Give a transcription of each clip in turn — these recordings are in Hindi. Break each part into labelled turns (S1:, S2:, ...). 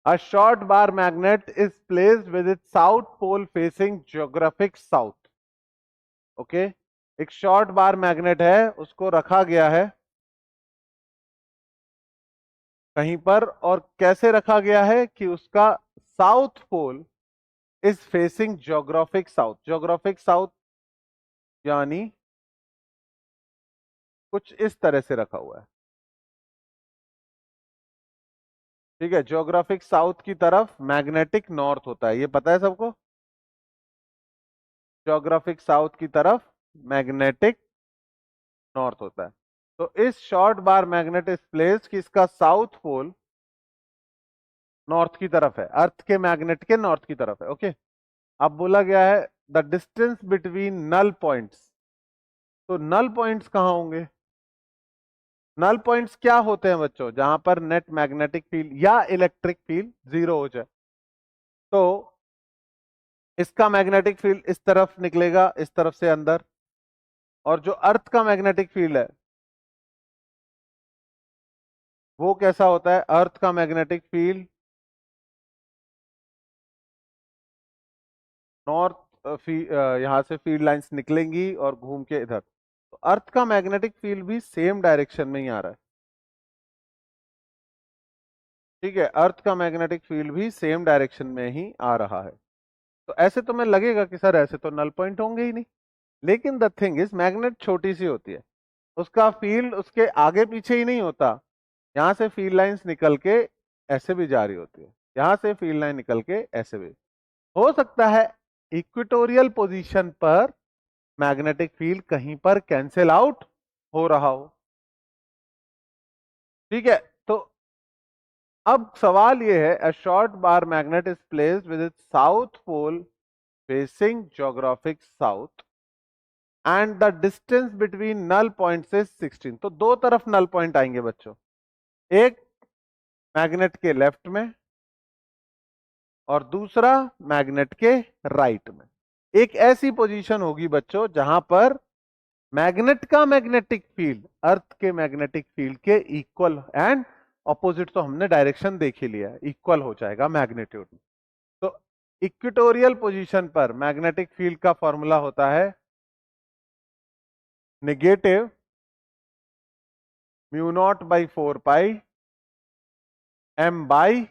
S1: A short bar magnet is placed with its south pole facing geographic south. Okay एक शॉर्ट बार मैग्नेट है, उसको रखा गया है कहीं पर, और कैसे रखा गया है कि उसका south pole is facing geographic south. Geographic south यानी कुछ इस तरह से रखा हुआ है। ठीक है, ज्योग्राफिक साउथ की तरफ मैग्नेटिक नॉर्थ होता है, ये पता है सबको। ज्योग्राफिक साउथ की तरफ मैग्नेटिक नॉर्थ होता है। तो इस short bar magnet is placed कि इसका साउथ पोल नॉर्थ की तरफ है, अर्थ के मैग्नेट के नॉर्थ की तरफ है। ओके, अब बोला गया है the distance between null points. तो नल पॉइंट्स कहां होंगे? नल पॉइंट्स क्या होते हैं बच्चों? जहां पर नेट मैग्नेटिक फील्ड या इलेक्ट्रिक फील्ड जीरो हो जाए। तो इसका मैग्नेटिक फील्ड इस तरफ निकलेगा, इस तरफ से अंदर, और जो अर्थ का मैग्नेटिक फील्ड है वो कैसा होता है? अर्थ का मैग्नेटिक फील्ड नॉर्थ, यहां से फील्ड लाइंस निकलेंगी और घूम के इधर। तो अर्थ का मैग्नेटिक फील्ड भी सेम डायरेक्शन में ही आ रहा है। ठीक है, अर्थ का मैग्नेटिक फील्ड भी सेम डायरेक्शन में ही आ रहा है। तो ऐसे तुम्हें लगेगा कि सर ऐसे तो नल पॉइंट होंगे ही नहीं, लेकिन द थिंग इज मैग्नेट छोटी सी होती है, उसका फील्ड उसके आगे पीछे ही नहीं होता। यहां से फील्ड लाइंस निकल के ऐसे भी जा रही होती है, यहां से फील्ड लाइन निकल के ऐसे भी। हो सकता है इक्वेटोरियल पोजीशन पर मैग्नेटिक फील्ड कहीं पर कैंसिल आउट हो रहा हो। ठीक है, तो अब सवाल यह है, a short bar magnet is placed with its south pole facing geographic south and the distance between null point is 16। तो दो तरफ नल पॉइंट आएंगे बच्चों, एक मैग्नेट के लेफ्ट में और दूसरा मैग्नेट के राइट में। एक ऐसी पोजीशन होगी बच्चों जहां पर मैग्नेट का मैग्नेटिक फील्ड अर्थ के मैग्नेटिक फील्ड के इक्वल एंड ऑपोजिट, तो हमने डायरेक्शन देख ही लिया है, इक्वल हो जाएगा मैग्नीट्यूड में। तो इक्वेटोरियल पोजीशन पर मैग्नेटिक फील्ड का फॉर्मूला होता है negative mu not by 4 pi M by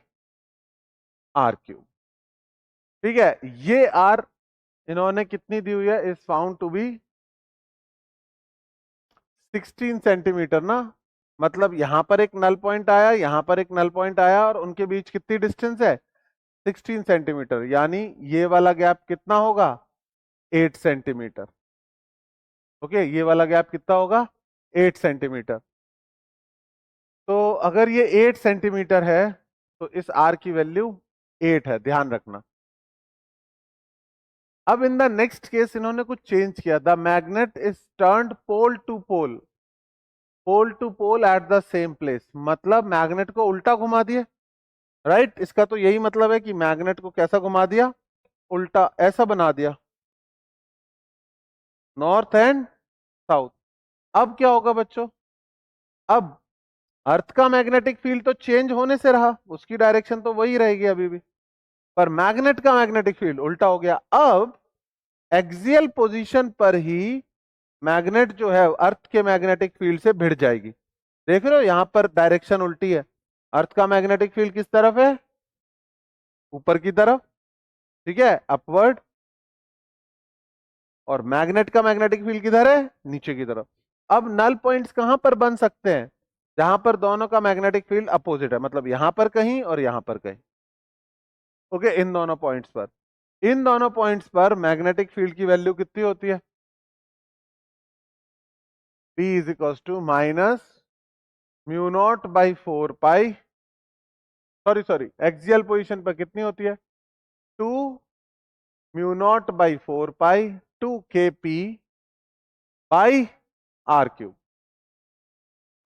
S1: R cube. ठीक है, ये आर इन्होंने कितनी दी हुई है? Is found to be 16 centimetre ना। मतलब यहां पर एक नल पॉइंट आया, यहां पर एक नल पॉइंट आया, और उनके बीच कितनी डिस्टेंस है? 16 सेंटीमीटर। यानी ये वाला गैप कितना होगा? 8 सेंटीमीटर। ओके, ये वाला गैप कितना होगा? 8 सेंटीमीटर। तो अगर ये 8 सेंटीमीटर है तो इस आर की वैल्यू 8 है, ध्यान रखना। अब इन द नेक्स्ट केस इन्होंने कुछ चेंज किया, the magnet is turned pole to pole, pole to pole at the same place. मतलब मैग्नेट को उल्टा घुमा दिया। राइट, इसका तो यही मतलब है कि मैग्नेट को कैसा घुमा दिया? उल्टा, ऐसा बना दिया, नॉर्थ एंड साउथ। अब क्या होगा बच्चों? अब अर्थ का मैग्नेटिक फील्ड तो चेंज होने से रहा, उसकी डायरेक्शन तो वही रहेगी अभी भी, पर मैग्नेट का मैग्नेटिक फील्ड उल्टा हो गया। अब एक्सियल पोजीशन पर ही मैग्नेट जो है अर्थ के मैग्नेटिक फील्ड से भिड़ जाएगी। देख रहे हो, यहां पर डायरेक्शन उल्टी है। अर्थ का मैग्नेटिक फील्ड किस तरफ है? ऊपर की तरफ। ठीक है, अपवर्ड। और मैग्नेट का मैग्नेटिक फील्ड किधर है? नीचे की तरफ। अब नल पॉइंट्स कहां पर बन सकते हैं? जहां पर दोनों का मैग्नेटिक फील्ड अपोजिट है, मतलब यहां पर कहीं और यहां पर कहीं। ओके, इन दोनों पॉइंट्स पर, इन दोनों पॉइंट्स पर मैग्नेटिक फील्ड की वैल्यू कितनी होती है? P is equal to minus mu not by 4 pi, sorry axial position पर कितनी होती है? 2 mu not by 4 pi 2 kp by R cube.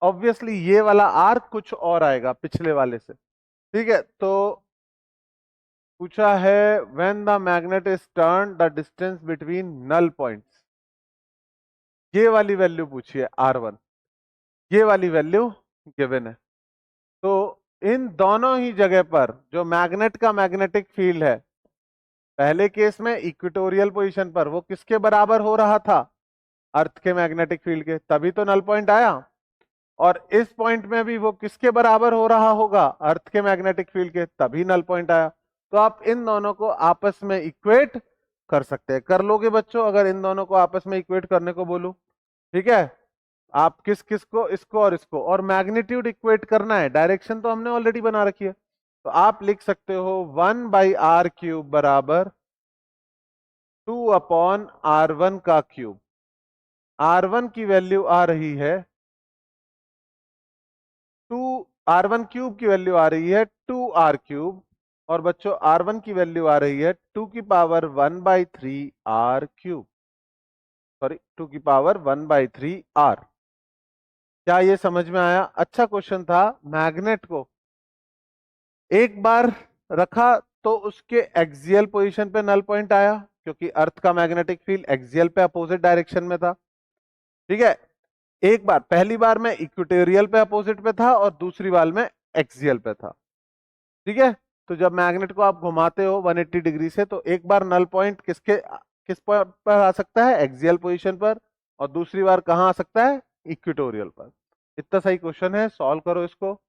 S1: Obviously ये वाला आर कुछ और आएगा पिछले वाले से। ठीक है, तो पूछा है when the magnet is turn the distance between null points, ये वाली वैल्यू पूछी है R1, ये वाली वैल्यू गिवन है। तो इन दोनों ही जगह पर जो मैग्नेट का मैग्नेटिक फील्ड है, पहले केस में इक्वेटोरियल पोजीशन पर वो किसके बराबर हो रहा था, अर्थ के मैग्नेटिक फील्ड के, तभी तो नल पॉइंट आया। और इस पॉइंट में भी वो किसके बराबर हो रहा होगा, अर्थ के मैग्नेटिक फील्ड के, तभी नल पॉइंट आया। तो आप इन दोनों को आपस में इक्वेट कर सकते हैं। कर लोगे बच्चों अगर इन दोनों को आपस में इक्वेट करने को बोलूं? ठीक है, आप किस किस को, इसको और इसको, और मैग्नीट्यूड इक्वेट करना है, डायरेक्शन तो हमने ऑलरेडी बना रखी है। तो आप लिख सकते हो 1/r³ बराबर 2/r1 का क्यूब। r1 की वैल्यू आ रही है 2, r1³ की वैल्यू आ रही है 2r³, और बच्चों r1 की वैल्यू आ रही है 2⁻⅓r³, सॉरी 2⁻⅓r। क्या ये समझ में आया? अच्छा क्वेश्चन था। मैग्नेट को एक बार रखा तो उसके एक्सियल पोजीशन पे नल पॉइंट आया, क्योंकि अर्थ का मैग्नेटिक फील्ड एक्सियल पे अपोजिट डायरेक्शन में था। ठीक है, एक बार, पहली बार में इक्वेटोरियल पे अपोजिट पे था और दूसरी बार में एक्सियल पे था। ठीक है, तो जब मैग्नेट को आप घुमाते हो 180 डिग्री से, तो एक बार नल पॉइंट किस पॉइंट पर आ सकता है, एक्सियल पोजीशन पर, और दूसरी बार कहां आ सकता है, इक्वेटोरियल पर। इतना सही क्वेश्चन है, सॉल्व करो इसको।